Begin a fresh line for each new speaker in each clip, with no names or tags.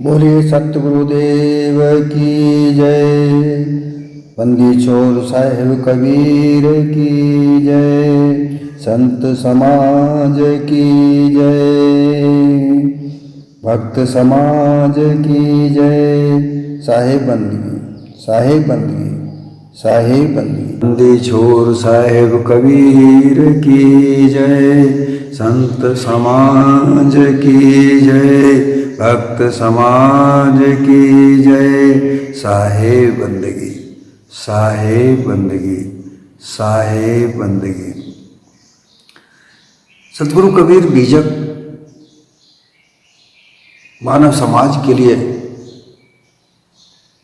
बोलिए सतगुरुदेव की जय। बंदी छोर साहिब कबीर की जय। संत समाज की जय। भक्त समाज की जय। साहिब बंदगी, साहिब बंदगी, साहिब बंदगी। बंदी छोर साहिब कबीर की जय। संत समाज की जय। भक्त समाज की जय। साहिब बंदगी, साहिब बंदगी, साहिब बंदगी। सतगुरु कबीर बीजक मानव समाज के लिए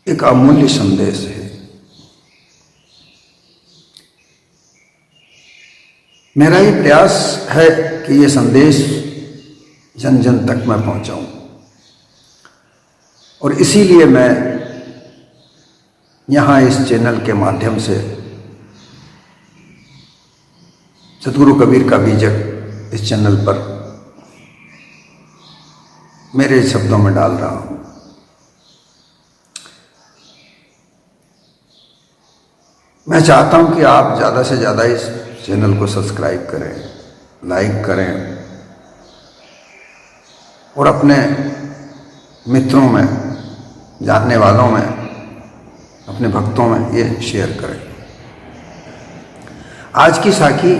एक अमूल्य संदेश है। मेरा ये प्रयास है कि ये संदेश जन जन तक मैं पहुंचाऊं, और इसीलिए मैं यहाँ इस चैनल के माध्यम से सतगुरु कबीर का बीजक इस चैनल पर मेरे शब्दों में डाल रहा हूँ। मैं चाहता हूँ कि आप ज़्यादा से ज़्यादा इस चैनल को सब्सक्राइब करें, लाइक करें और अपने मित्रों में, जानने वालों में, अपने भक्तों में ये शेयर करें। आज की साखी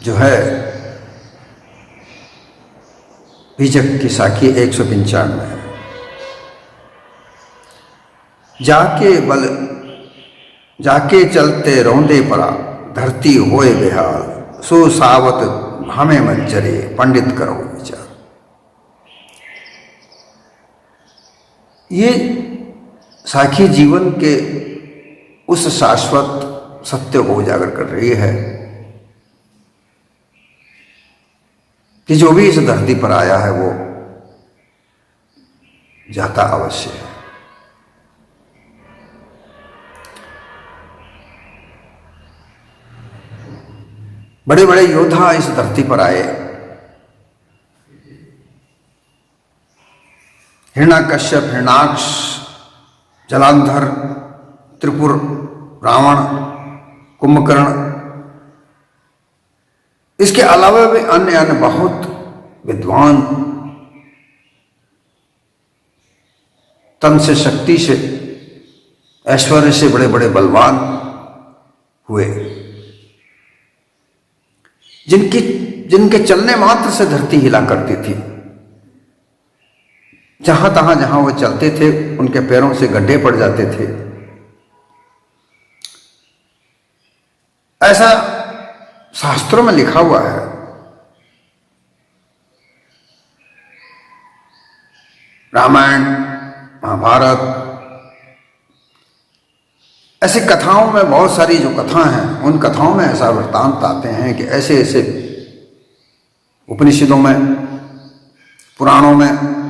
जो है बीजक की साखी 195 है। जाके चलते रौंदे परा, धरती होए बेहाल, सो सावत हमें मत चरे, पंडित करो विचार। ये साखी जीवन के उस शाश्वत सत्य को उजागर कर रही है कि जो भी इस धरती पर आया है वो जाता अवश्य है। बड़े बड़े योद्धा इस धरती पर आए। हिरण्याकश्यप, हिरण्याक्ष, जलांधर, त्रिपुर, रावण, कुंभकर्ण, इसके अलावा भी अन्य अन्य बहुत विद्वान, तन से, शक्ति से, ऐश्वर्य से बड़े बड़े बलवान हुए, जिनके चलने मात्र से धरती हिला करती थी। जहां वो चलते थे उनके पैरों से गड्ढे पड़ जाते थे। ऐसा शास्त्रों में लिखा हुआ है। रामायण, महाभारत, ऐसी कथाओं में, बहुत सारी जो कथा हैं उन कथाओं में ऐसा वृत्तांत आते हैं कि ऐसे ऐसे उपनिषदों में, पुराणों में,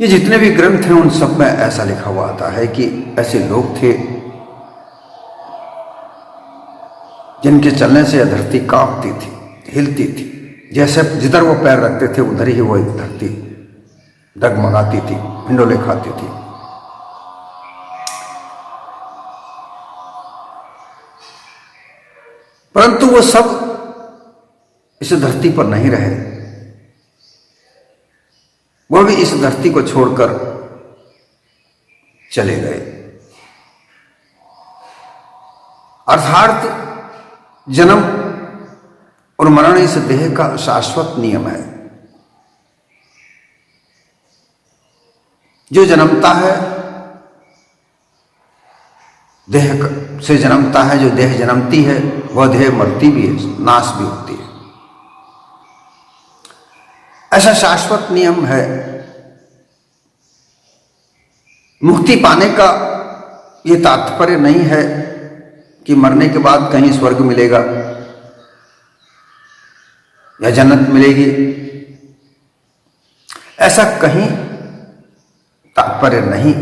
ये जितने भी ग्रंथ हैं उन सब में ऐसा लिखा हुआ आता है कि ऐसे लोग थे जिनके चलने से धरती कांपती थी, हिलती थी। जैसे जिधर वो पैर रखते थे उधर ही वो धरती डगमगाती थी, हिंडोले खाती थी। परंतु वो सब इस धरती पर नहीं रहे। वो भी इस धरती को छोड़कर चले गए। अर्थात जन्म और मरण इस देह का शाश्वत नियम है। जो जन्मता है देह से जन्मता है, जो देह जन्मती है वह देह मरती भी है, नाश भी होती है। ऐसा शाश्वत नियम है। मुक्ति पाने का ये तात्पर्य नहीं है कि मरने के बाद कहीं स्वर्ग मिलेगा या जन्नत मिलेगी, ऐसा कहीं तात्पर्य नहीं।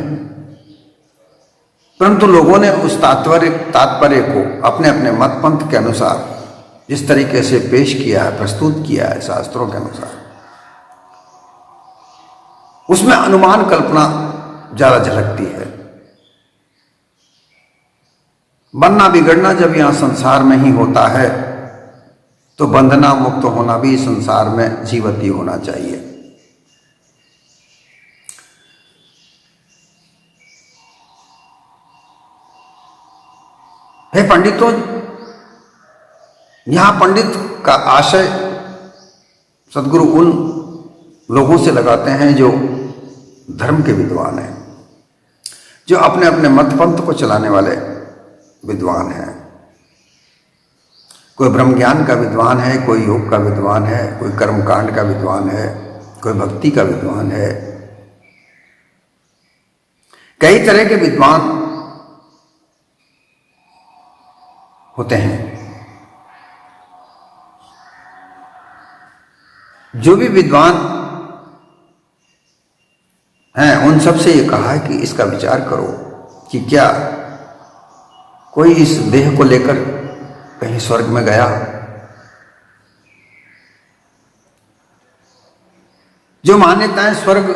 परंतु लोगों ने उस तात्पर्य को अपने अपने मत पंथ के अनुसार जिस तरीके से पेश किया है, प्रस्तुत किया है शास्त्रों के अनुसार, उसमें अनुमान कल्पना ज्यादा झलकती है। बनना बिगड़ना जब यहां संसार में ही होता है तो बंधना मुक्त होना भी संसार में जीवती होना चाहिए। हे पंडितों, यहां पंडित का आशय सदगुरु उन लोगों से लगाते हैं जो धर्म के विद्वान हैं, जो अपने अपने मत पंथ को चलाने वाले विद्वान हैं। कोई ब्रह्म ज्ञान का विद्वान है, कोई योग का विद्वान है, कोई कर्मकांड का विद्वान है, कोई भक्ति का विद्वान है। कई तरह के विद्वान होते हैं। जो भी विद्वान हैं उन सबसे ये कहा है कि इसका विचार करो कि क्या कोई इस देह को लेकर कहीं स्वर्ग में गया। जो मान्यताएं स्वर्ग,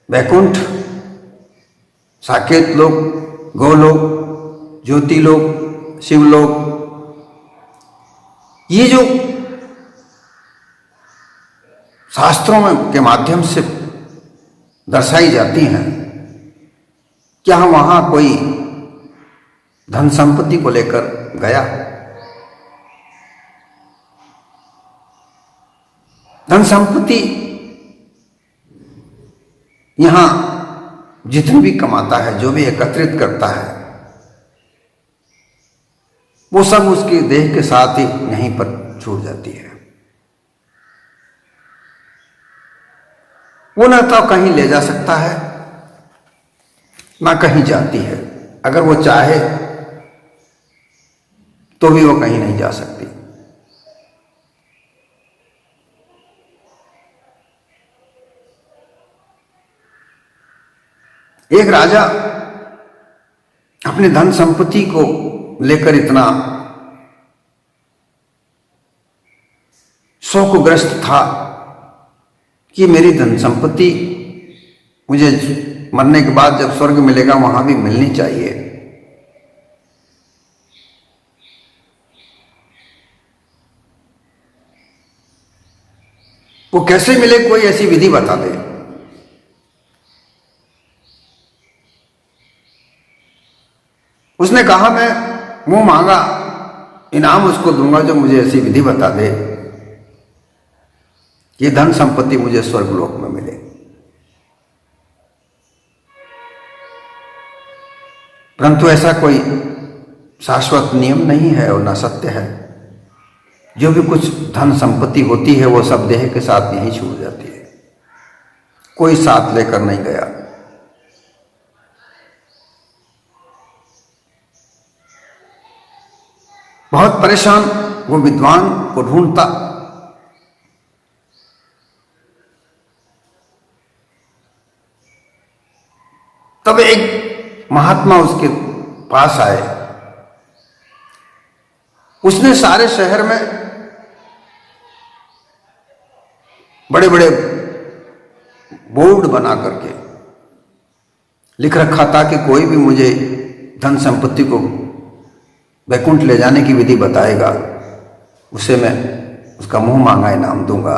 वैकुंठ, साकेत लोक, गोलोक, ज्योतिलोक, शिवलोक, ये जो शास्त्रों में के माध्यम से दर्शाई जाती हैं, क्या वहां कोई धन संपत्ति को लेकर गया? धन संपत्ति यहां जितनी भी कमाता है, जो भी एकत्रित करता है, वो सब उसकी देह के साथ ही यहीं पर छूट जाती है। वो ना तो कहीं ले जा सकता है, ना कहीं जाती है। अगर वो चाहे तो भी वो कहीं नहीं जा सकती। एक राजा अपने धन संपत्ति को लेकर इतना शोकग्रस्त था कि मेरी धन संपत्ति मुझे मरने के बाद जब स्वर्ग मिलेगा वहां भी मिलनी चाहिए। वो कैसे मिले, कोई ऐसी विधि बता दे। उसने कहा मैं मुंह मांगा इनाम उसको दूंगा जो मुझे ऐसी विधि बता दे कि धन संपत्ति मुझे स्वर्गलोक में मिले। परंतु ऐसा कोई शाश्वत नियम नहीं है और न सत्य है। जो भी कुछ धन संपत्ति होती है वो सब देह के साथ यहीं छूट जाती है, कोई साथ लेकर नहीं गया। बहुत परेशान वो विद्वान को ढूंढता। तब एक महात्मा उसके पास आए। उसने सारे शहर में बड़े बड़े बोर्ड बना करके लिख रखा था कि कोई भी मुझे धन संपत्ति को वैकुंठ ले जाने की विधि बताएगा, उसे मैं उसका मुंह मांगा इनाम दूंगा।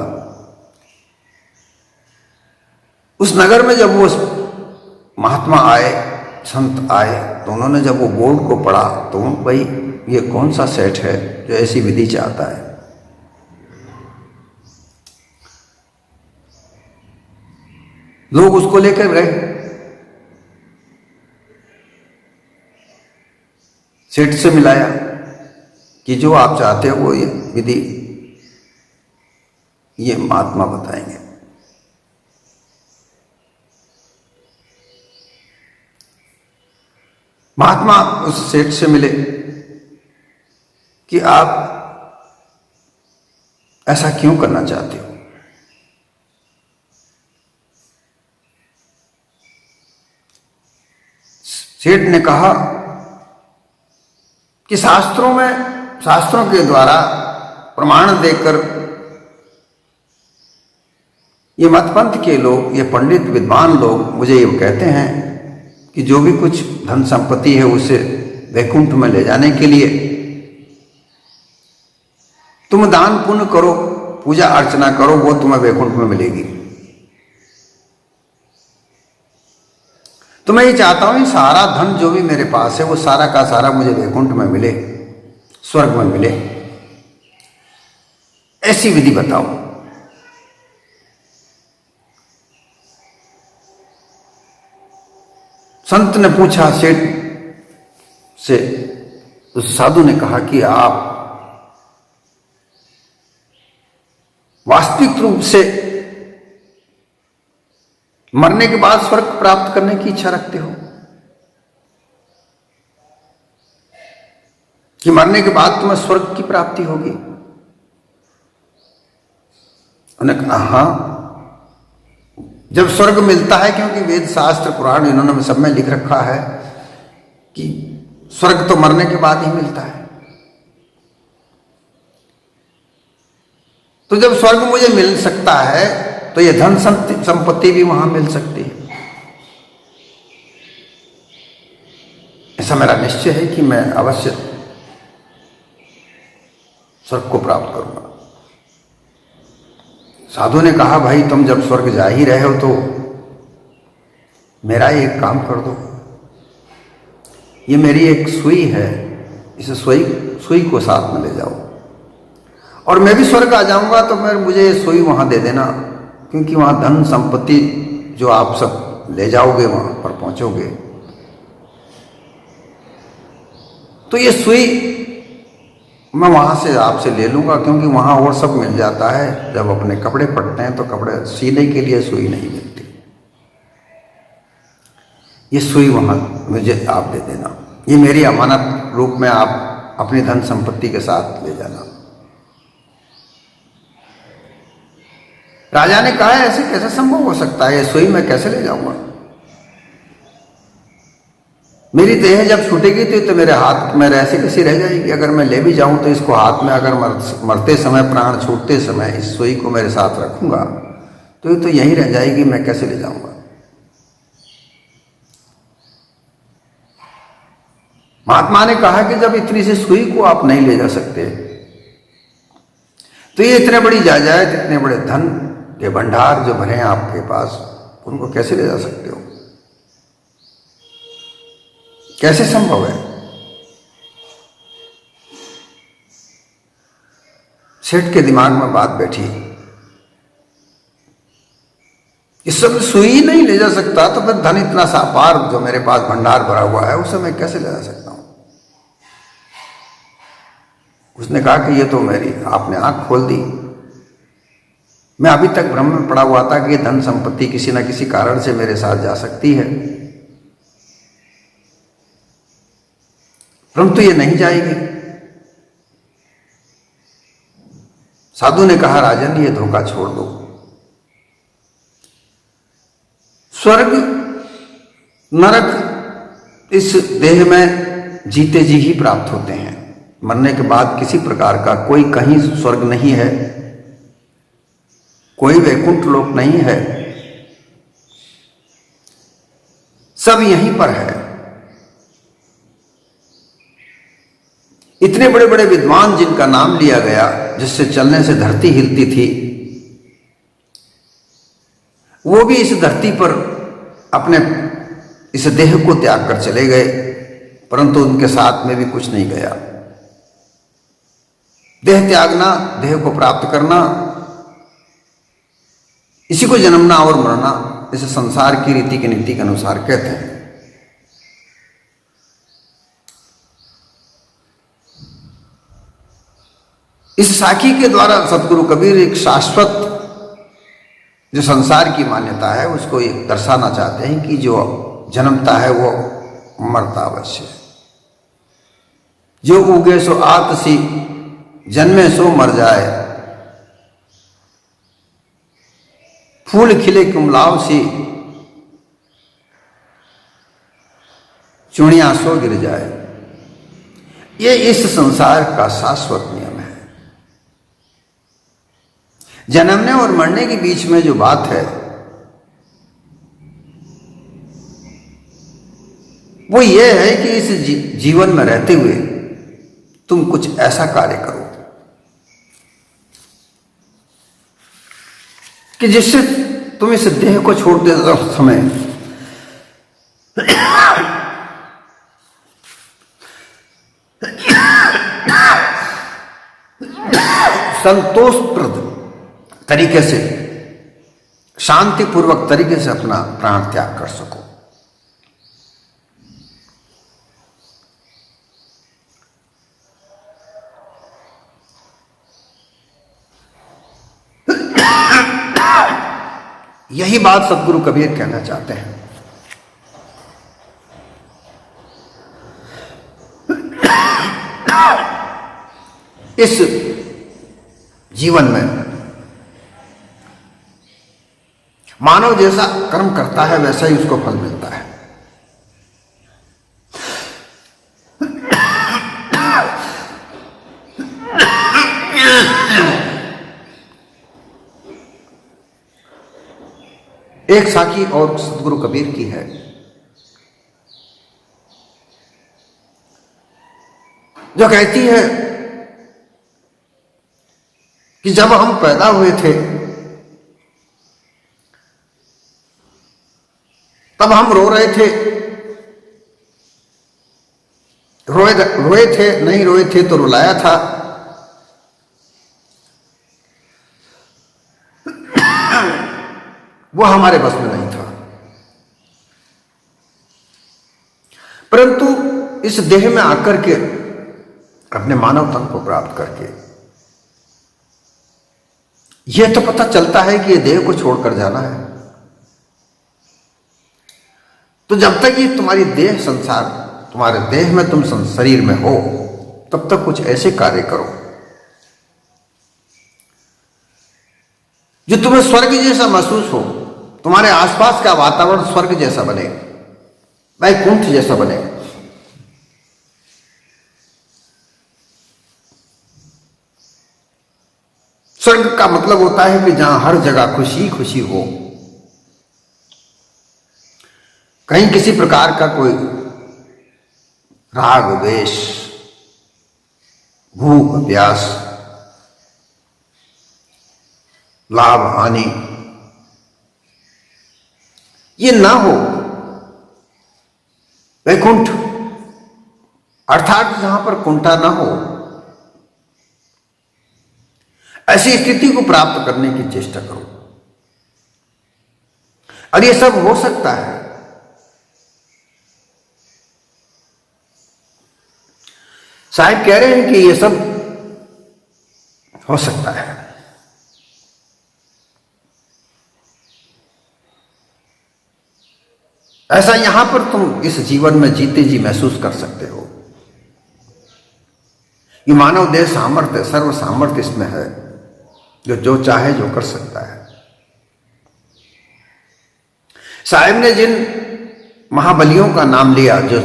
उस नगर में जब वो महात्मा आए, संत आए, तो उन्होंने जब वो बोर्ड को पढ़ा तो भाई ये कौन सा सेठ है जो ऐसी विधि चाहता है। लोग उसको लेकर गए, सेठ से मिलाया कि जो आप चाहते हो वो ये विधि ये महात्मा बताएंगे। महात्मा उस सेठ से मिले कि आप ऐसा क्यों करना चाहते हो। सेठ ने कहा कि शास्त्रों में शास्त्रों के द्वारा प्रमाण देकर ये मतपंथ के लोग, ये पंडित विद्वान लोग मुझे ये कहते हैं कि जो भी कुछ धन संपत्ति है उसे वैकुंठ में ले जाने के लिए तुम दान पुण्य करो, पूजा अर्चना करो, वो तुम्हें वैकुंठ में मिलेगी। तो मैं ये चाहता हूं कि सारा धन जो भी मेरे पास है वो सारा का सारा मुझे वैकुंठ में मिले, स्वर्ग में मिले, ऐसी विधि बताओ। संत ने पूछा सेठ से, उस साधु ने कहा कि आप वास्तविक रूप से मरने के बाद स्वर्ग प्राप्त करने की इच्छा रखते हो कि मरने के बाद तुम्हें स्वर्ग की प्राप्ति होगी? उन्होंने कहा हाँ, जब स्वर्ग मिलता है, क्योंकि वेद शास्त्र पुराण इन्होंने सब में लिख रखा है कि स्वर्ग तो मरने के बाद ही मिलता है। तो जब स्वर्ग मुझे मिल सकता है तो ये धन संपत्ति भी वहां मिल सकती है। ऐसा मेरा निश्चय है कि मैं अवश्य स्वर्ग को प्राप्त करूंगा। साधु ने कहा भाई तुम जब स्वर्ग जा ही रहे हो तो मेरा एक काम कर दो, ये मेरी एक सुई है, इसे सुई को साथ में ले जाओ और मैं भी स्वर्ग आ जाऊंगा तो फिर मुझे सुई वहां दे देना, क्योंकि वहां धन संपत्ति जो आप सब ले जाओगे वहां पर पहुंचोगे तो ये सुई मैं वहां से आपसे ले लूंगा, क्योंकि वहां और सब मिल जाता है। जब अपने कपड़े फटते हैं तो कपड़े सीने के लिए सुई नहीं मिलती, ये सुई वहां मुझे आप दे देना, ये मेरी अमानत रूप में आप अपनी धन संपत्ति के साथ ले जाना। राजा ने कहा ऐसे कैसे संभव हो सकता है, ये सुई मैं कैसे ले जाऊंगा? मेरी देह जब छूटेगी तो मेरे हाथ में ऐसे कैसी रह जाएगी? अगर मैं ले भी जाऊं तो इसको हाथ में अगर मरते समय, प्राण छूटते समय इस सुई को मेरे साथ रखूंगा तो ये तो यहीं रह जाएगी, मैं कैसे ले जाऊंगा? महात्मा ने कहा कि जब इतनी सी सुई को आप नहीं ले जा सकते तो ये इतने बड़ी जायदाद, इतने बड़े धन के भंडार जो भरे हैं आपके पास, उनको कैसे ले जा सकते हो? कैसे संभव है? सेठ के दिमाग में बात बैठी, इस सब सुई नहीं ले जा सकता तो फिर धन इतना सापार जो मेरे पास भंडार भरा हुआ है उसे मैं कैसे ले जा सकता हूं? उसने कहा कि ये तो मेरी आपने आंख खोल दी। मैं अभी तक भ्रम में पड़ा हुआ था कि ये धन संपत्ति किसी न किसी कारण से मेरे साथ जा सकती है, परंतु ये नहीं जाएगी। साधु ने कहा राजन ये धोखा छोड़ दो, स्वर्ग नरक इस देह में जीते जी ही प्राप्त होते हैं। मरने के बाद किसी प्रकार का कोई कहीं स्वर्ग नहीं है, कोई वैकुंठ लोक नहीं है, सब यहीं पर है। इतने बड़े बड़े विद्वान जिनका नाम लिया गया, जिससे चलने से धरती हिलती थी, वो भी इस धरती पर अपने इस देह को त्याग कर चले गए, परंतु उनके साथ में भी कुछ नहीं गया। देह त्यागना, देह को प्राप्त करना, इसी को जन्मना और मरना, इसे संसार की रीति की नीति के अनुसार कहते हैं। इस साखी के द्वारा सतगुरु कबीर एक शाश्वत जो संसार की मान्यता है उसको ये दर्शाना चाहते हैं कि जो जन्मता है वो मरता अवश्य है। जो उगे सो आतसी, जन्मे सो मर जाए, फूल खिले कुमलाव सी, चुनिया सो गिर जाए। ये इस संसार का शाश्वत नियम है। जन्मने और मरने के बीच में जो बात है वो ये है कि इस जीवन में रहते हुए तुम कुछ ऐसा कार्य करो कि जिससे तुम इस देह को छोड़ते समय संतोषप्रद तरीके से, शांतिपूर्वक तरीके से अपना प्राण त्याग कर सको। यही बात सदगुरु कबीर कहना चाहते हैं। इस जीवन में मानव जैसा कर्म करता है वैसा ही उसको फल मिलता है। एक साखी और सदगुरु कबीर की है, जो कहती है कि जब हम पैदा हुए थे तब हम रो रहे थे, रोए थे, नहीं रोए थे तो रुलाया था। वो हमारे बस में नहीं था, परंतु इस देह में आकर के अपने मानव तन को प्राप्त करके यह तो पता चलता है कि ये देह को छोड़कर जाना है। तो जब तक ये तुम्हारी देह संसार, तुम्हारे देह में तुम शरीर में हो, तब तक कुछ ऐसे कार्य करो जो तुम्हें स्वर्ग जैसा महसूस हो, तुम्हारे आसपास का वातावरण स्वर्ग जैसा बने, वैकुंठ जैसा बने। स्वर्ग का मतलब होता है कि जहां हर जगह खुशी खुशी हो, कहीं किसी प्रकार का कोई राग द्वेष, भूख प्यास, लाभ हानि ये ना हो। वैकुंठ अर्थात जहां पर कुंठा ना हो, ऐसी स्थिति को प्राप्त करने की चेष्टा करो। और ये सब हो सकता है। साहिब कह रहे हैं कि ये सब हो सकता है। ऐसा यहां पर तुम इस जीवन में जीते जी महसूस कर सकते हो। ये मानव देह सामर्थ्य, सर्व सामर्थ्य इसमें है, जो चाहे जो कर सकता है। साहिब ने जिन महाबलियों का नाम लिया, जो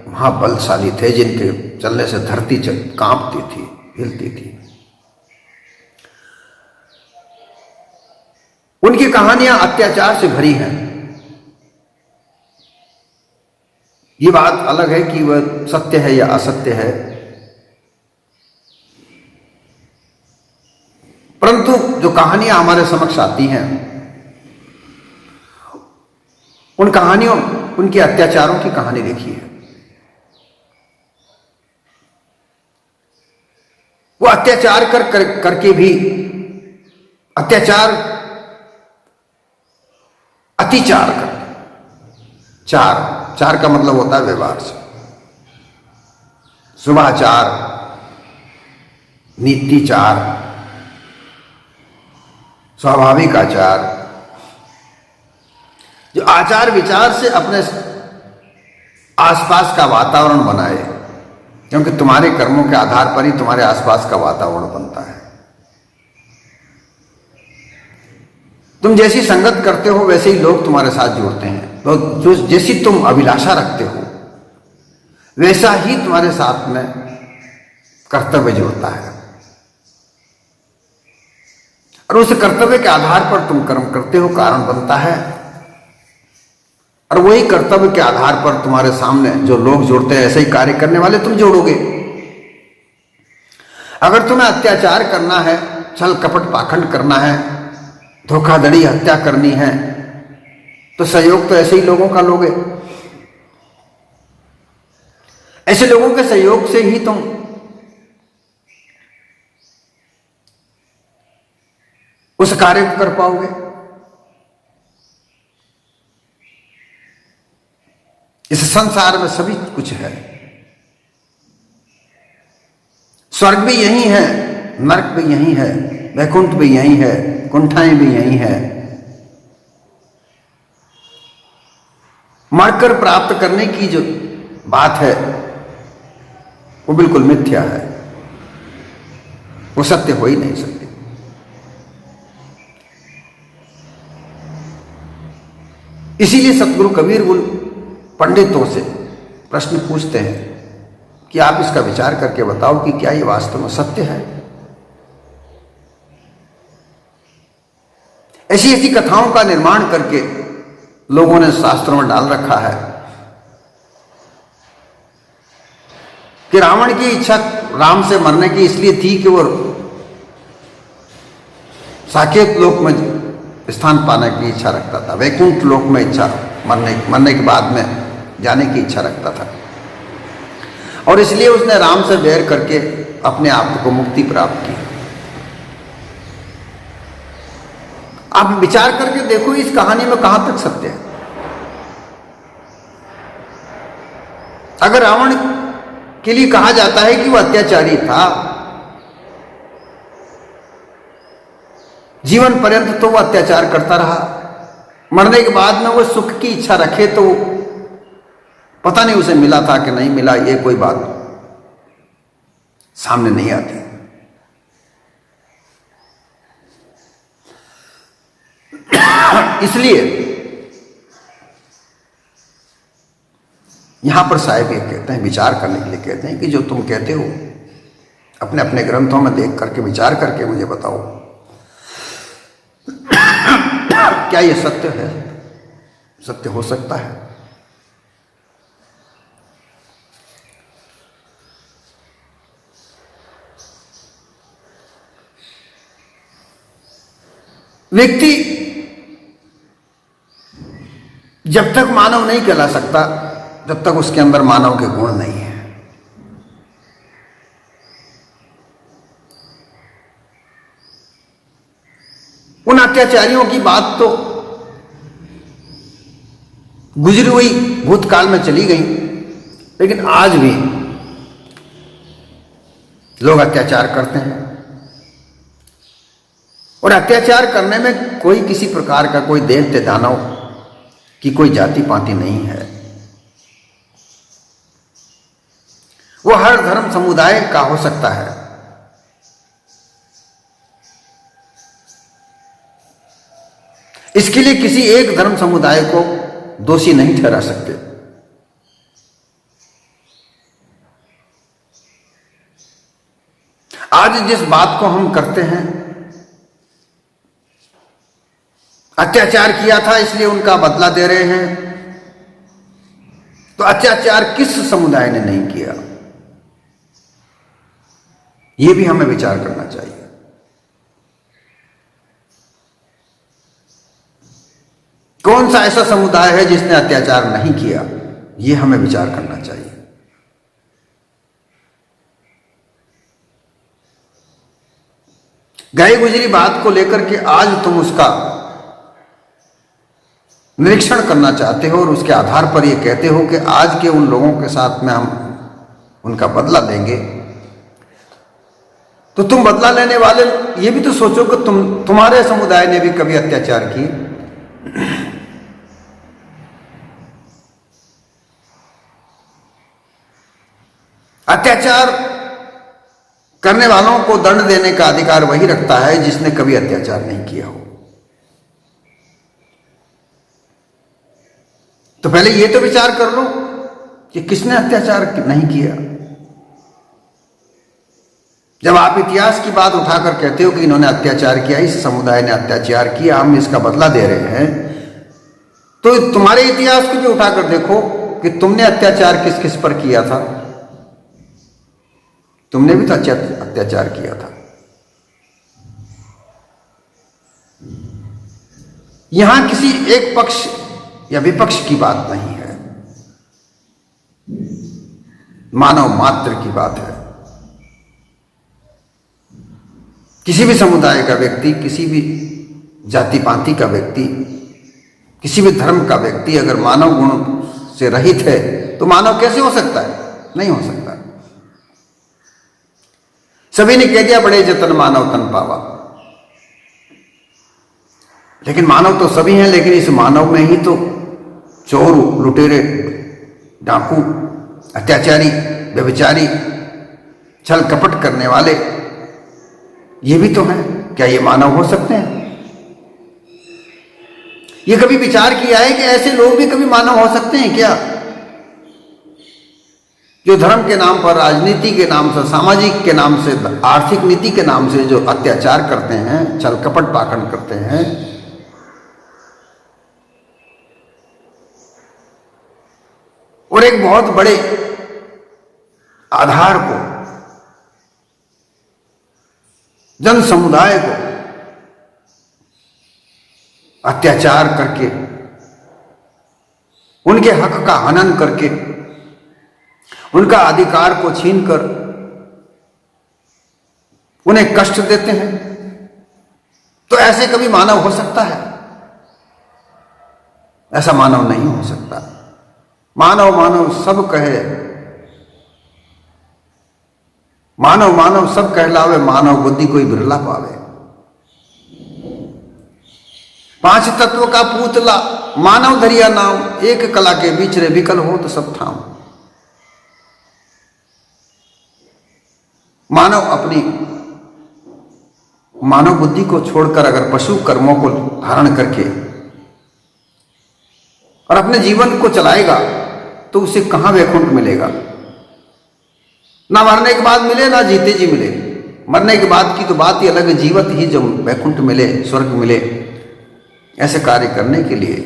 महाबलशाली थे, जिनके चलने से धरती कांपती थी, हिलती थी, उनकी कहानियां अत्याचार से भरी हैं। ये बात अलग है कि वह सत्य है या असत्य है, परंतु जो कहानियां हमारे समक्ष आती हैं, उन कहानियों, उनके अत्याचारों की कहानी देखी है। वो अत्याचार करके भी अत्याचार, अतिचार कर, चार का मतलब होता है व्यवहार से, शुभाचार, नीतिचार, स्वाभाविक आचार, जो आचार विचार से अपने आसपास का वातावरण बनाए, क्योंकि तुम्हारे कर्मों के आधार पर ही तुम्हारे आसपास का वातावरण बनता है। तुम जैसी संगत करते हो वैसे ही लोग तुम्हारे साथ जुड़ते हैं। तो जो जैसी तुम अभिलाषा रखते हो वैसा ही तुम्हारे साथ में कर्तव्य जोड़ता है, और उस कर्तव्य के आधार पर तुम कर्म करते हो, कारण बनता है। और वही कर्तव्य के आधार पर तुम्हारे सामने जो लोग जोड़ते हैं, ऐसे ही कार्य करने वाले तुम जोड़ोगे। अगर तुम्हें अत्याचार करना है, छल कपट पाखंड करना है, धोखाधड़ी हत्या करनी है, तो सहयोग तो ऐसे ही लोगों का लोगे। ऐसे लोगों के सहयोग से ही तुम उस कार्य को कर पाओगे। इस संसार में सभी कुछ है, स्वर्ग भी यही है, नरक भी यही है, वैकुंठ भी यही है, कुंठाएं भी यही है। मरकर प्राप्त करने की जो बात है वो बिल्कुल मिथ्या है, वो सत्य हो ही नहीं सकती। इसीलिए सतगुरु कबीर उन पंडितों से प्रश्न पूछते हैं कि आप इसका विचार करके बताओ कि क्या ये वास्तव में सत्य है। ऐसी ऐसी कथाओं का निर्माण करके लोगों ने शास्त्रों में डाल रखा है कि रावण की इच्छा राम से मरने की इसलिए थी कि वो साकेत लोक में स्थान पाने की इच्छा रखता था, वैकुंठ लोक में इच्छा मरने के बाद में जाने की इच्छा रखता था, और इसलिए उसने राम से बैर करके अपने आप को मुक्ति प्राप्त की। आप विचार करके देखो इस कहानी में कहां तक सत्य है। अगर रावण के लिए कहा जाता है कि वह अत्याचारी था, जीवन पर्यंत तो वह अत्याचार करता रहा, मरने के बाद में वो सुख की इच्छा रखे तो पता नहीं उसे मिला था कि नहीं मिला, ये कोई बात सामने नहीं आती। इसलिए यहां पर साहिब ये कहते हैं, विचार करने के लिए कहते हैं कि जो तुम कहते हो अपने अपने ग्रंथों में देख करके विचार करके मुझे बताओ क्या ये सत्य है, सत्य हो सकता है। व्यक्ति जब तक मानव नहीं कहला सकता जब तक उसके अंदर मानव के गुण नहीं है। उन अत्याचारियों की बात तो गुजरी हुई भूतकाल में चली गई, लेकिन आज भी लोग अत्याचार करते हैं, और अत्याचार करने में कोई किसी प्रकार का कोई दैत्य दानव की कोई जाति पाति नहीं है। वो हर धर्म समुदाय का हो सकता है। इसके लिए किसी एक धर्म समुदाय को दोषी नहीं ठहरा सकते। आज जिस बात को हम करते हैं, अत्याचार किया था इसलिए उनका बदला दे रहे हैं, तो अत्याचार किस समुदाय ने नहीं किया, यह भी हमें विचार करना चाहिए। कौन सा ऐसा समुदाय है जिसने अत्याचार नहीं किया, यह हमें विचार करना चाहिए। गए गुजरी बात को लेकर के आज तुम उसका निरीक्षण करना चाहते हो और उसके आधार पर यह कहते हो कि आज के उन लोगों के साथ में हम उनका बदला देंगे, तो तुम बदला लेने वाले ये भी तो सोचो कि तुम्हारे समुदाय ने भी कभी अत्याचार किए। अत्याचार करने वालों को दंड देने का अधिकार वही रखता है जिसने कभी अत्याचार नहीं किया हो। तो पहले ये तो विचार कर लो कि किसने अत्याचार नहीं किया। जब आप इतिहास की बात उठाकर कहते हो कि इन्होंने अत्याचार किया, इस समुदाय ने अत्याचार किया, हम इसका बदला दे रहे हैं, तो तुम्हारे इतिहास को भी उठाकर देखो कि तुमने अत्याचार किस किस पर किया था। तुमने भी तो अत्याचार किया था। यहां किसी एक पक्ष या विपक्ष की बात नहीं है, मानव मात्र की बात है। किसी भी समुदाय का व्यक्ति, किसी भी जाति पाति का व्यक्ति, किसी भी धर्म का व्यक्ति अगर मानव गुण से रहित है तो मानव कैसे हो सकता है? नहीं हो सकता। सभी ने कह दिया बड़े जतन मानव तन पावा, लेकिन मानव तो सभी हैं, लेकिन इस मानव में ही तो चोर, लुटेरे, डाकू, अत्याचारी, व्यभिचारी, छल कपट करने वाले, ये भी तो हैं। क्या ये मानव हो सकते हैं? ये कभी विचार किया है कि ऐसे लोग भी कभी मानव हो सकते हैं क्या? जो धर्म के नाम पर, राजनीति के नाम से, सामाजिक के नाम से, आर्थिक नीति के नाम से जो अत्याचार करते हैं, छल कपट पाखंड करते हैं, और एक बहुत बड़े आधार को, जन समुदाय को अत्याचार करके, उनके हक का हनन करके, उनका अधिकार को छीनकर उन्हें कष्ट देते हैं, तो ऐसे कभी मानव हो सकता है? ऐसा मानव नहीं हो सकता। मानव मानव सब कहे, मानव मानव सब कहलावे, मानव बुद्धि कोई बिरला पावे। पांच तत्व का पूतला मानव धरिया नाम, एक कला के बीच रे विकल हो तो सब थाम। मानव अपनी मानव बुद्धि को छोड़कर अगर पशु कर्मों को धारण करके और अपने जीवन को चलाएगा तो उसे कहां वैकुंठ मिलेगा? ना मरने के बाद मिले, ना जीते जी मिले। मरने के बाद की तो बात ही अलग है, जीवत ही जो वैकुंठ मिले, स्वर्ग मिले। ऐसे कार्य करने के लिए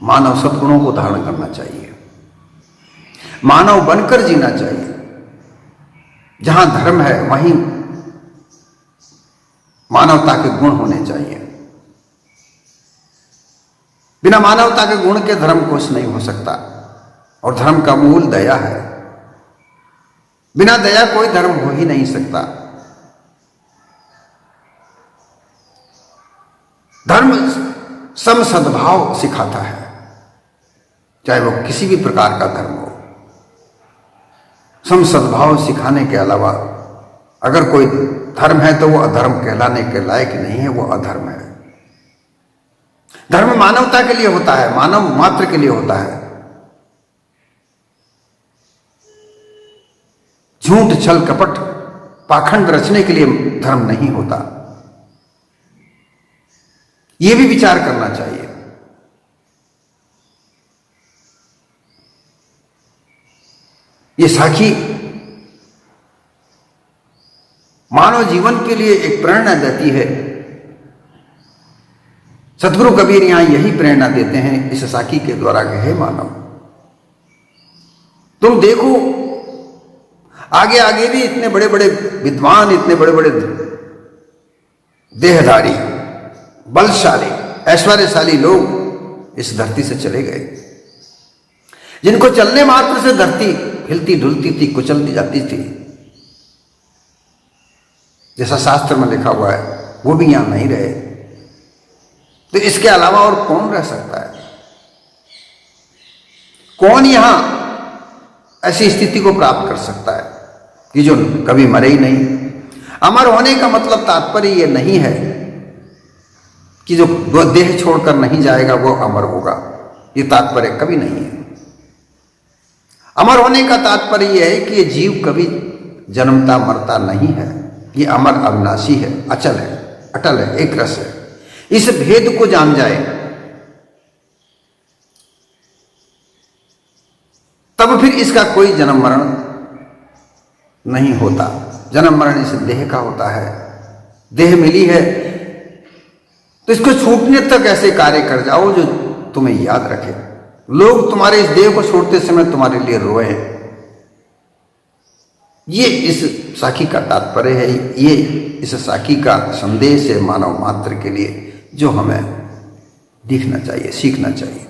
मानव सद्गुणों को धारण करना चाहिए, मानव बनकर जीना चाहिए। जहां धर्म है वहीं मानवता के गुण होने चाहिए। बिना मानवता के गुण के धर्म कुछ नहीं हो सकता, और धर्म का मूल दया है। बिना दया कोई धर्म हो ही नहीं सकता। धर्म सम सद्भाव सिखाता है, चाहे वो किसी भी प्रकार का धर्म हो। सम सद्भाव सिखाने के अलावा अगर कोई धर्म है तो वो अधर्म कहलाने के लायक नहीं है, वो अधर्म है। धर्म मानवता के लिए होता है, मानव मात्र के लिए होता है। झूठ, छल, कपट, पाखंड रचने के लिए धर्म नहीं होता। यह भी विचार करना चाहिए। ये साखी मानव जीवन के लिए एक प्रेरणा देती है। सतगुरु कबीर यहां यही प्रेरणा देते हैं इस साखी के द्वारा कि हे मानव, तुम देखो आगे आगे भी इतने बड़े बड़े विद्वान, इतने बड़े बड़े देहधारी, बलशाली, ऐश्वर्यशाली लोग इस धरती से चले गए, जिनको चलने मात्र से धरती हिलती डुलती थी, कुचलती जाती थी, जैसा शास्त्र में लिखा हुआ है, वो भी यहां नहीं रहे। तो इसके अलावा और कौन रह सकता है? कौन यहां ऐसी स्थिति को प्राप्त कर सकता है कि जो कभी मरे ही नहीं? अमर होने का मतलब तात्पर्य यह नहीं है कि जो देह छोड़कर नहीं जाएगा वो अमर होगा, ये तात्पर्य कभी नहीं है। अमर होने का तात्पर्य यह है कि ये जीव कभी जन्मता मरता नहीं है, ये अमर अविनाशी है, अचल है, अटल है, एक रस है। इस भेद को जान जाए तब फिर इसका कोई जन्म मरण नहीं होता। जन्म मरण इस देह का होता है, देह मिली है तो इसको छूटने तक ऐसे कार्य कर जाओ जो तुम्हें याद रखे। लोग तुम्हारे इस देह को छोड़ते समय तुम्हारे लिए रोए। ये इस साखी का तात्पर्य है, ये इस साखी का संदेश है मानव मात्र के लिए, जो हमें दिखना चाहिए, सीखना चाहिए।